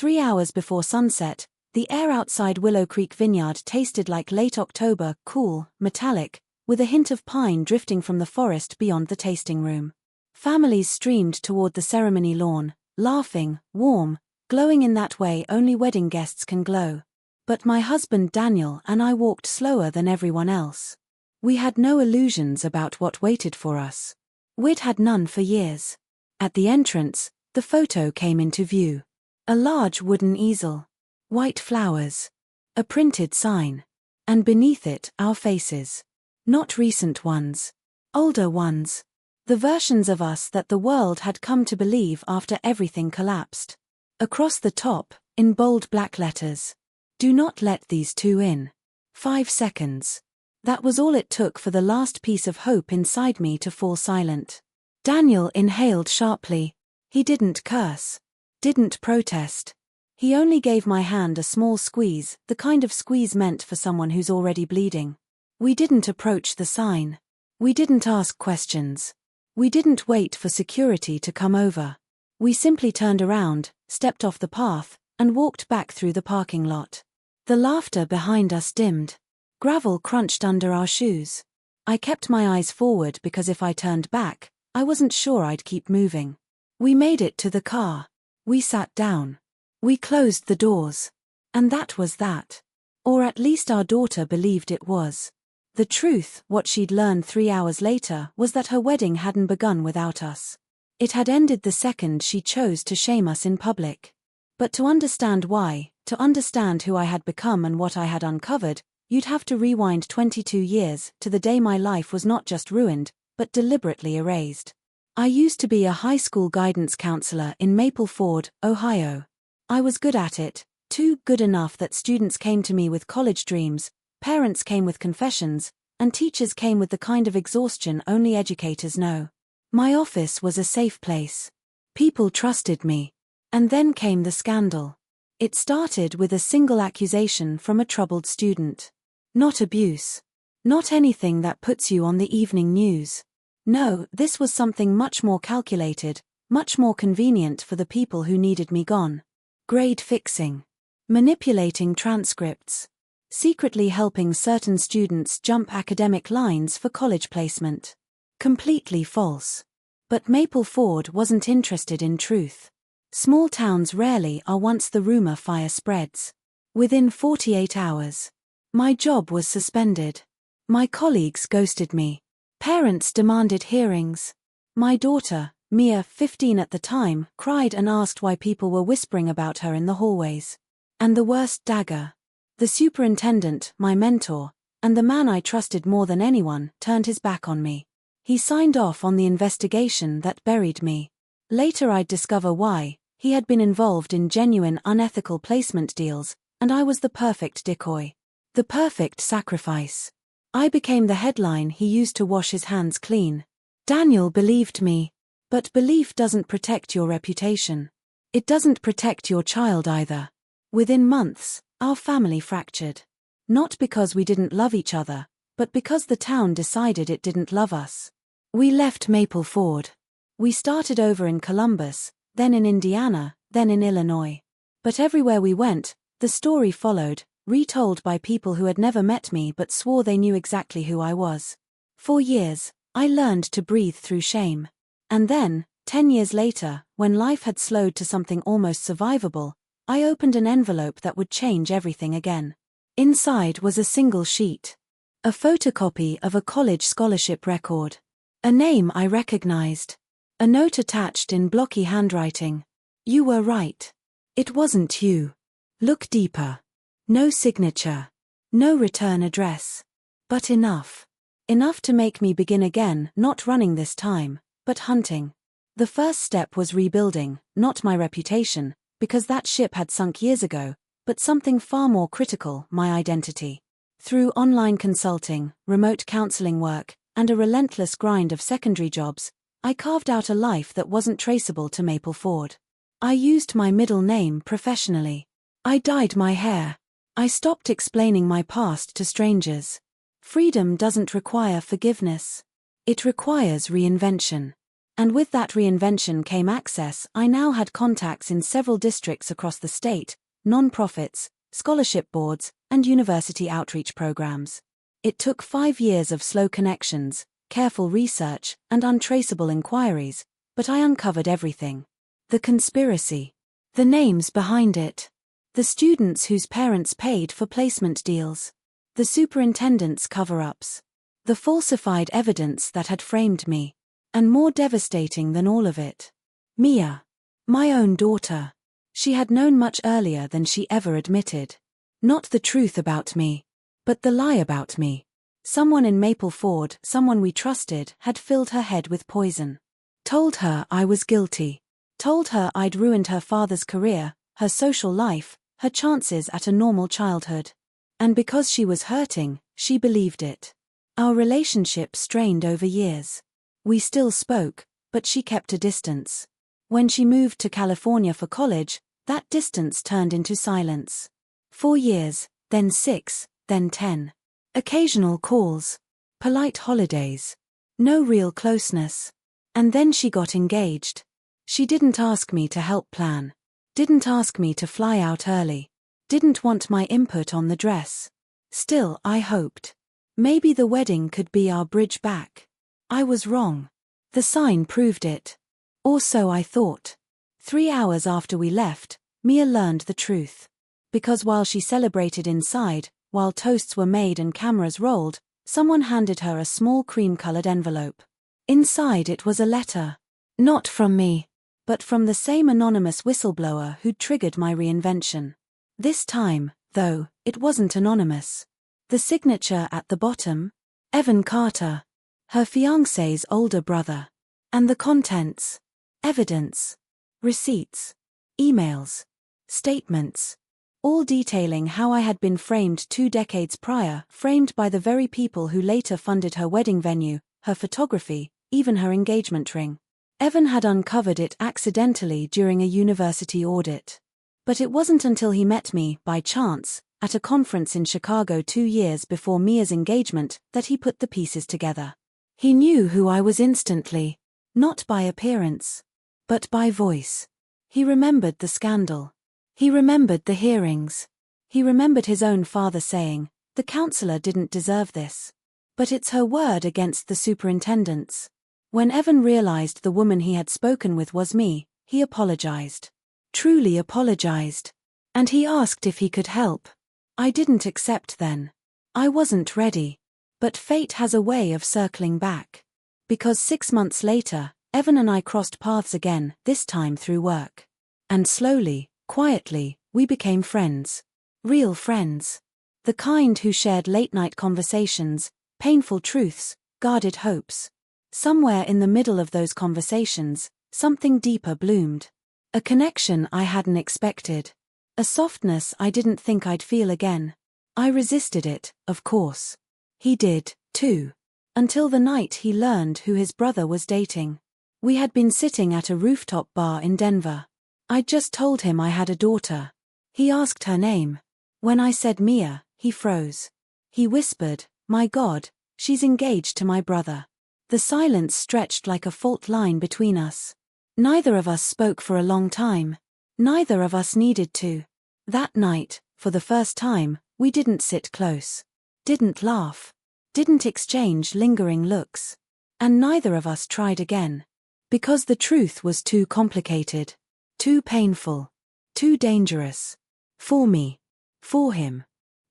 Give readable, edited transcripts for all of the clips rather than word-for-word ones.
3 hours before sunset, the air outside Willow Creek Vineyard tasted like late October, cool, metallic, with a hint of pine drifting from the forest beyond the tasting room. Families streamed toward the ceremony lawn, laughing, warm, glowing in that way only wedding guests can glow. But my husband Daniel and I walked slower than everyone else. We had no illusions about what waited for us. We'd had none for years. At the entrance, the photo came into view. A large wooden easel. White flowers. A printed sign. And beneath it, our faces. Not recent ones. Older ones. The versions of us that the world had come to believe after everything collapsed. Across the top, in bold black letters. Do not let these two in. 5 seconds. That was all it took for the last piece of hope inside me to fall silent. Daniel inhaled sharply. He didn't curse. Didn't protest. He only gave my hand a small squeeze, the kind of squeeze meant for someone who's already bleeding. We didn't approach the sign. We didn't ask questions. We didn't wait for security to come over. We simply turned around, stepped off the path, and walked back through the parking lot. The laughter behind us dimmed. Gravel crunched under our shoes. I kept my eyes forward because if I turned back, I wasn't sure I'd keep moving. We made it to the car. We sat down. We closed the doors. And that was that. Or at least our daughter believed it was. The truth, what she'd learned 3 hours later, was that her wedding hadn't begun without us. It had ended the second she chose to shame us in public. But to understand why, to understand who I had become and what I had uncovered, you'd have to rewind 22 years to the day my life was not just ruined, but deliberately erased. I used to be a high school guidance counselor in Maple Ford, Ohio. I was good at it, too good enough that students came to me with college dreams, parents came with confessions, and teachers came with the kind of exhaustion only educators know. My office was a safe place. People trusted me. And then came the scandal. It started with a single accusation from a troubled student. Not abuse. Not anything that puts you on the evening news. No, this was something much more calculated, much more convenient for the people who needed me gone. Grade fixing. Manipulating transcripts. Secretly helping certain students jump academic lines for college placement. Completely false. But Maple Ford wasn't interested in truth. Small towns rarely are once the rumor fire spreads. Within 48 hours. My job was suspended. My colleagues ghosted me. Parents demanded hearings. My daughter, Mia, 15 at the time, cried and asked why people were whispering about her in the hallways. And the worst dagger. The superintendent, my mentor, and the man I trusted more than anyone, turned his back on me. He signed off on the investigation that buried me. Later I'd discover why. He had been involved in genuine unethical placement deals, and I was the perfect decoy. The perfect sacrifice. I became the headline he used to wash his hands clean. Daniel believed me. But belief doesn't protect your reputation. It doesn't protect your child either. Within months, our family fractured. Not because we didn't love each other, but because the town decided it didn't love us. We left Maple Ford. We started over in Columbus, then in Indiana, then in Illinois. But everywhere we went, the story followed, retold by people who had never met me but swore they knew exactly who I was. For years, I learned to breathe through shame. And then, 10 years later, when life had slowed to something almost survivable, I opened an envelope that would change everything again. Inside was a single sheet. A photocopy of a college scholarship record. A name I recognized. A note attached in blocky handwriting. You were right. It wasn't you. Look deeper. No signature. No return address. But enough. Enough to make me begin again, not running this time, but hunting. The first step was rebuilding, not my reputation, because that ship had sunk years ago, but something far more critical, my identity. Through online consulting, remote counseling work, and a relentless grind of secondary jobs, I carved out a life that wasn't traceable to Maple Ford. I used my middle name professionally. I dyed my hair. I stopped explaining my past to strangers. Freedom doesn't require forgiveness. It requires reinvention. And with that reinvention came access. I now had contacts in several districts across the state, non-profits, scholarship boards, and university outreach programs. It took 5 years of slow connections, careful research, and untraceable inquiries, but I uncovered everything. The conspiracy. The names behind it. The students whose parents paid for placement deals. The superintendent's cover-ups. The falsified evidence that had framed me. And more devastating than all of it, Mia. My own daughter. She had known much earlier than she ever admitted. Not the truth about me, but the lie about me. Someone in Mapleford, someone we trusted, had filled her head with poison. Told her I was guilty. Told her I'd ruined her father's career, her social life, her chances at a normal childhood. And because she was hurting, she believed it. Our relationship strained over years. We still spoke, but she kept a distance. When she moved to California for college, that distance turned into silence. 4 years, then 6, then 10. Occasional calls. Polite holidays. No real closeness. And then she got engaged. She didn't ask me to help plan. Didn't ask me to fly out early. Didn't want my input on the dress. Still, I hoped. Maybe the wedding could be our bridge back. I was wrong. The sign proved it. Or so I thought. 3 hours after we left, Mia learned the truth. Because while she celebrated inside, while toasts were made and cameras rolled, someone handed her a small cream-colored envelope. Inside it was a letter. Not from me, but from the same anonymous whistleblower who'd triggered my reinvention. This time, though, it wasn't anonymous. The signature at the bottom? Evan Carter. Her fiancé's older brother. And the contents? Evidence. Receipts. Emails. Statements. All detailing how I had been framed 2 decades prior, framed by the very people who later funded her wedding venue, her photography, even her engagement ring. Evan had uncovered it accidentally during a university audit. But it wasn't until he met me, by chance, at a conference in Chicago 2 years before Mia's engagement, that he put the pieces together. He knew who I was instantly, not by appearance, but by voice. He remembered the scandal. He remembered the hearings. He remembered his own father saying, "The counselor didn't deserve this." But it's her word against the superintendent's. When Evan realized the woman he had spoken with was me, he apologized. Truly apologized. And he asked if he could help. I didn't accept then. I wasn't ready. But fate has a way of circling back. Because 6 months later, Evan and I crossed paths again, this time through work. And slowly, quietly, we became friends. Real friends. The kind who shared late-night conversations, painful truths, guarded hopes. Somewhere in the middle of those conversations, something deeper bloomed. A connection I hadn't expected. A softness I didn't think I'd feel again. I resisted it, of course. He did, too. Until the night he learned who his brother was dating. We had been sitting at a rooftop bar in Denver. I'd just told him I had a daughter. He asked her name. When I said Mia, he froze. He whispered, "My God, she's engaged to my brother." The silence stretched like a fault line between us. Neither of us spoke for a long time. Neither of us needed to. That night, for the first time, we didn't sit close. Didn't laugh. Didn't exchange lingering looks. And neither of us tried again. Because the truth was too complicated. Too painful. Too dangerous. For me. For him.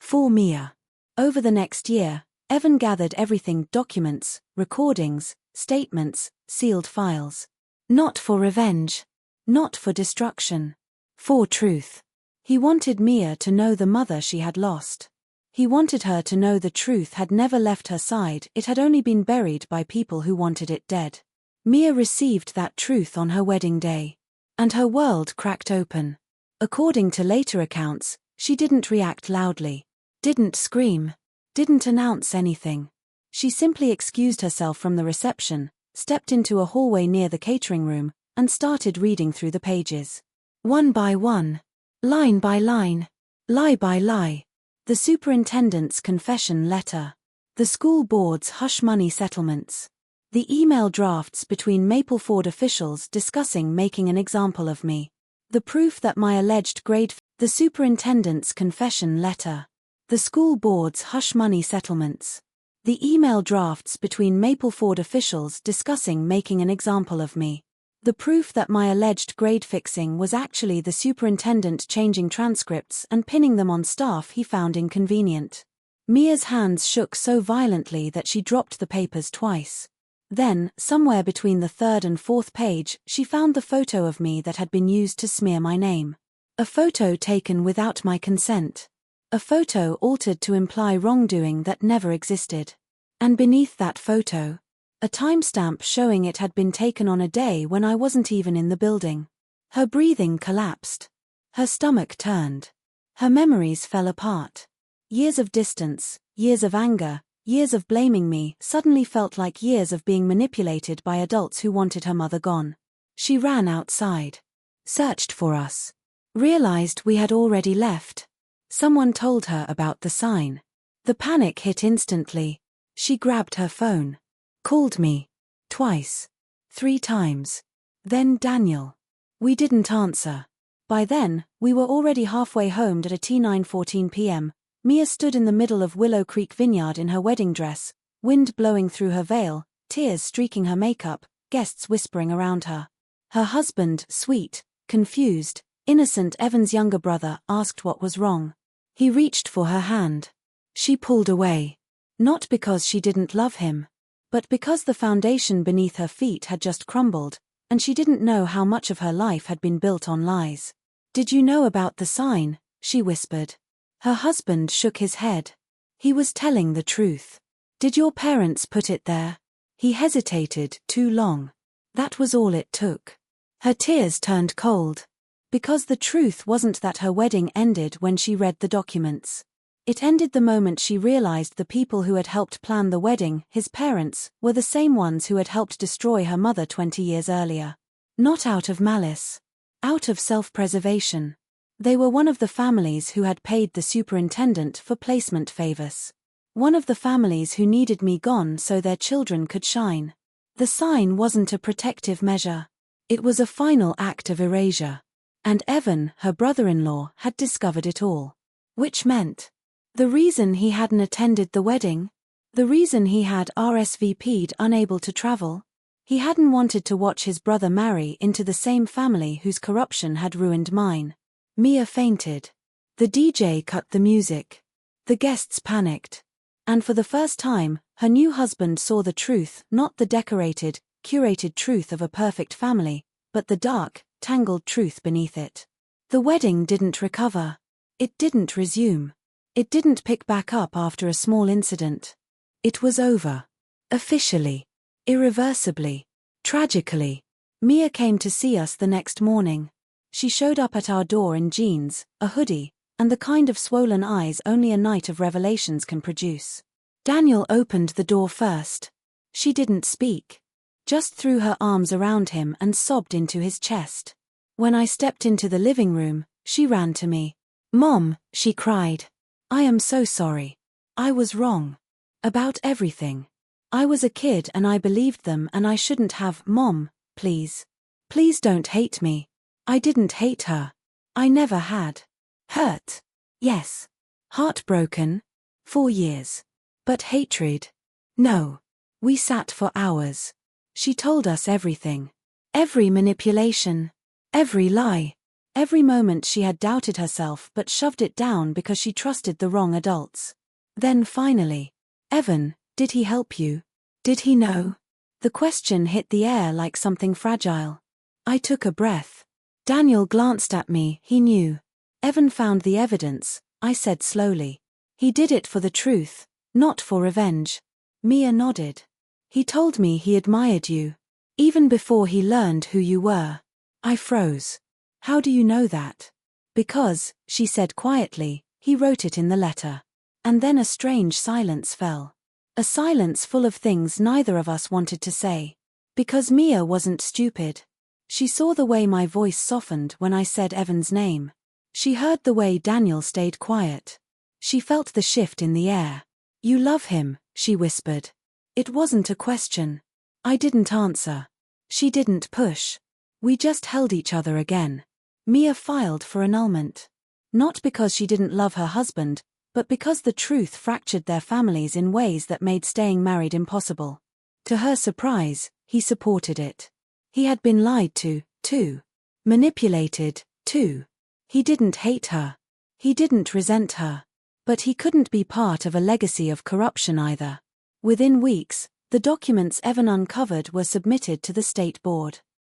For Mia. Over the next year, Evan gathered everything: documents, recordings, statements, sealed files. Not for revenge. Not for destruction. For truth. He wanted Mia to know the mother she had lost. He wanted her to know the truth had never left her side, it had only been buried by people who wanted it dead. Mia received that truth on her wedding day. And her world cracked open. According to later accounts, she didn't react loudly. Didn't scream. Didn't announce anything. She simply excused herself from the reception, stepped into a hallway near the catering room, and started reading through the pages. One by one. Line by line. Lie by lie. The superintendent's confession letter. The school board's hush money settlements. The email drafts between Mapleford officials discussing making an example of me. The proof that my alleged grade. The superintendent's confession letter. The school board's hush money settlements. The email drafts between Mapleford officials discussing making an example of me. The proof that my alleged grade fixing was actually the superintendent changing transcripts and pinning them on staff he found inconvenient. Mia's hands shook so violently that she dropped the papers twice. Then, somewhere between the third and fourth page, she found the photo of me that had been used to smear my name. A photo taken without my consent. A photo altered to imply wrongdoing that never existed. And beneath that photo, a timestamp showing it had been taken on a day when I wasn't even in the building. Her breathing collapsed. Her stomach turned. Her memories fell apart. Years of distance, years of anger, years of blaming me suddenly felt like years of being manipulated by adults who wanted her mother gone. She ran outside. Searched for us. Realized we had already left. Someone told her about the sign. The panic hit instantly. She grabbed her phone. Called me. Twice. 3 times. Then Daniel. We didn't answer. By then, we were already halfway home at 9:14 p.m. Mia stood in the middle of Willow Creek Vineyard in her wedding dress, wind blowing through her veil, tears streaking her makeup, guests whispering around her. Her husband, sweet, confused, innocent Evan's younger brother, asked what was wrong. He reached for her hand. She pulled away. Not because she didn't love him, but because the foundation beneath her feet had just crumbled, and she didn't know how much of her life had been built on lies. "Did you know about the sign?" she whispered. Her husband shook his head. He was telling the truth. "Did your parents put it there?" He hesitated too long. That was all it took. Her tears turned cold. Because the truth wasn't that her wedding ended when she read the documents. It ended the moment she realized the people who had helped plan the wedding, his parents, were the same ones who had helped destroy her mother 20 years earlier. Not out of malice. Out of self-preservation. They were one of the families who had paid the superintendent for placement favors. One of the families who needed me gone so their children could shine. The sign wasn't a protective measure. It was a final act of erasure. And Evan, her brother-in-law, had discovered it all. Which meant the reason he hadn't attended the wedding, the reason he had RSVP'd unable to travel, he hadn't wanted to watch his brother marry into the same family whose corruption had ruined mine. Mia fainted. The DJ cut the music. The guests panicked. And for the first time, her new husband saw the truth, not the decorated, curated truth of a perfect family, but the dark, tangled truth beneath it. The wedding didn't recover. It didn't resume. It didn't pick back up after a small incident. It was over. Officially. Irreversibly. Tragically. Mia came to see us the next morning. She showed up at our door in jeans, a hoodie, and the kind of swollen eyes only a night of revelations can produce. Daniel opened the door first. She didn't speak. Just threw her arms around him and sobbed into his chest. When I stepped into the living room, she ran to me. "Mom," she cried. "I am so sorry. I was wrong. About everything. I was a kid and I believed them and I shouldn't have. Mom, please. Please don't hate me. I didn't hate her. I never had. Hurt. Yes. Heartbroken. 4 years. But hatred. No." We sat for hours. She told us everything. Every manipulation. Every lie. Every moment she had doubted herself but shoved it down because she trusted the wrong adults. Then finally, "Evan, did he help you? Did he know?" The question hit the air like something fragile. I took a breath. Daniel glanced at me. He knew. "Evan found the evidence," I said slowly. "He did it for the truth, not for revenge." Mia nodded. "He told me he admired you. Even before he learned who you were." I froze. "How do you know that?" "Because," she said quietly, "he wrote it in the letter." And then a strange silence fell. A silence full of things neither of us wanted to say. Because Mia wasn't stupid. She saw the way my voice softened when I said Evan's name. She heard the way Daniel stayed quiet. She felt the shift in the air. "You love him," she whispered. It wasn't a question. I didn't answer. She didn't push. We just held each other again. Mia filed for annulment. Not because she didn't love her husband, but because the truth fractured their families in ways that made staying married impossible. To her surprise, he supported it. He had been lied to, too. Manipulated, too. He didn't hate her. He didn't resent her. But he couldn't be part of a legacy of corruption either. Within weeks, the documents Evan uncovered were submitted to the state board.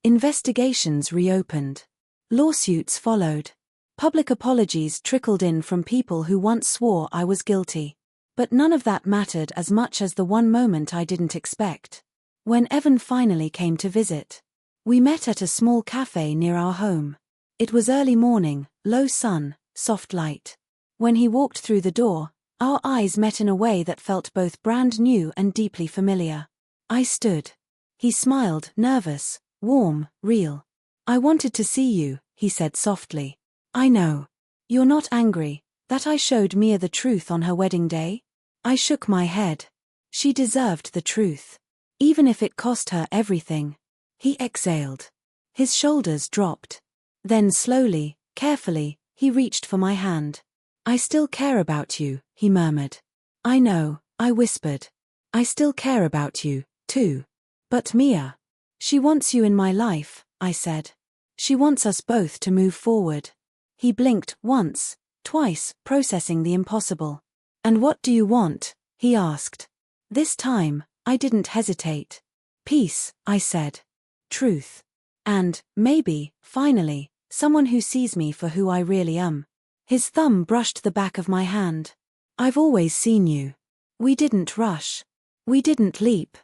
Investigations reopened. Lawsuits followed. Public apologies trickled in from people who once swore I was guilty. But none of that mattered as much as the one moment I didn't expect. When Evan finally came to visit. We met at a small cafe near our home. It was early morning, low sun, soft light. When he walked through the door, our eyes met in a way that felt both brand new and deeply familiar. I stood. He smiled, nervous, warm, real. I wanted to see you, he said softly. I know. You're not angry that I showed Mia the truth on her wedding day? I shook my head. She deserved the truth. Even if it cost her everything. He exhaled. His shoulders dropped. Then slowly, carefully, he reached for my hand. I still care about you, he murmured. I know, I whispered. I still care about you, too. But Mia. She wants you in my life, I said. She wants us both to move forward. He blinked once, twice, processing the impossible. And what do you want? He asked. This time, I didn't hesitate. Peace, I said. Truth. And, maybe, finally, someone who sees me for who I really am. His thumb brushed the back of my hand. I've always seen you. We didn't rush. We didn't leap.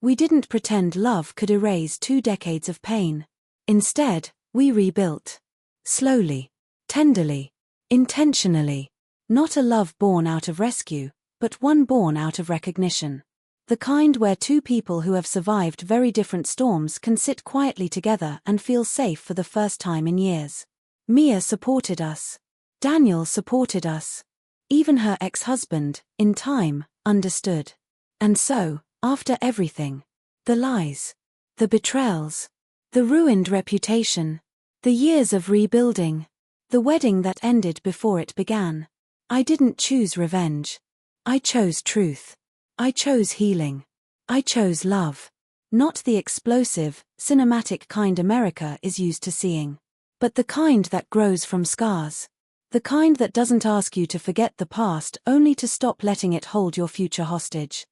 We didn't pretend love could erase 2 decades of pain. Instead, we rebuilt. Slowly. Tenderly. Intentionally. Not a love born out of rescue, but one born out of recognition. The kind where 2 people who have survived very different storms can sit quietly together and feel safe for the first time in years. Mia supported us. Daniel supported us. Even her ex-husband, in time, understood. And so, after everything, the lies, the betrayals, the ruined reputation, the years of rebuilding, the wedding that ended before it began, I didn't choose revenge. I chose truth. I chose healing. I chose love. Not the explosive, cinematic kind America is used to seeing, but the kind that grows from scars. The kind that doesn't ask you to forget the past only to stop letting it hold your future hostage.